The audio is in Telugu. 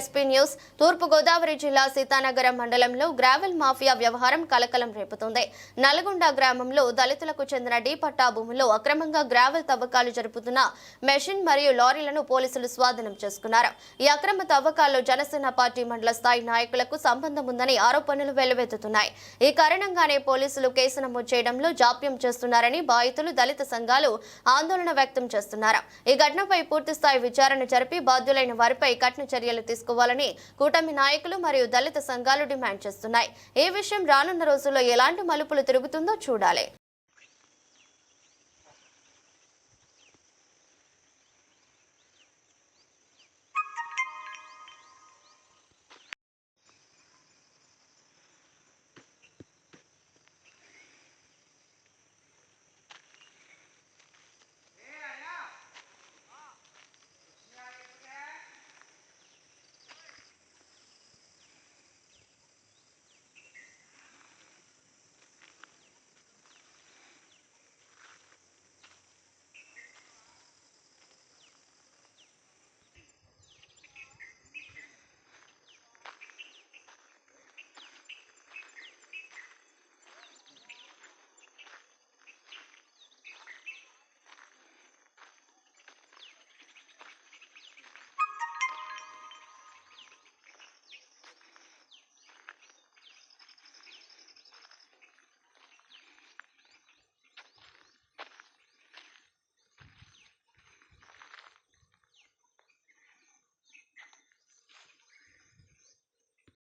SP news. తూర్పు గోదావరి జిల్లా సీతానగరం మండలంలో గ్రావెల్ మాఫియా వ్యవహారం కలకలం రేపుతోంది. నల్గొండ గ్రామంలో దళితులకు చెందిన డి పట్టా భూముల్లో అక్రమంగా గ్రావెల్ తవ్వకాలు జరుపుతున్న మెషిన్ మరియు లారీలను పోలీసులు స్వాధీనం చేసుకున్నారు. ఈ అక్రమ తవ్వకాల్లో జనసేన పార్టీ మండల స్థాయి నాయకులకు సంబంధం ఉందని ఆరోపణలు వెల్లువెత్తుతున్నాయి. ఈ కారణంగానే పోలీసులు కేసు నమోదు చేయడంలో జాప్యం చేస్తున్నారని బాధితులు, దళిత సంఘాలు ఆందోళన వ్యక్తం చేస్తున్నారు. ఈ ఘటనపై పూర్తిస్థాయి విచారణ జరిపి బాధ్యులైన వారిపై కఠిన చర్యలు తీసుకోవాలని కూటమి నాయకులు మరియు దళిత సంఘాలు డిమాండ్ చేస్తున్నాయి. ఈ విషయం రానున్న రోజుల్లో ఎలాంటి మలుపులు తిరుగుతుందో చూడాలి.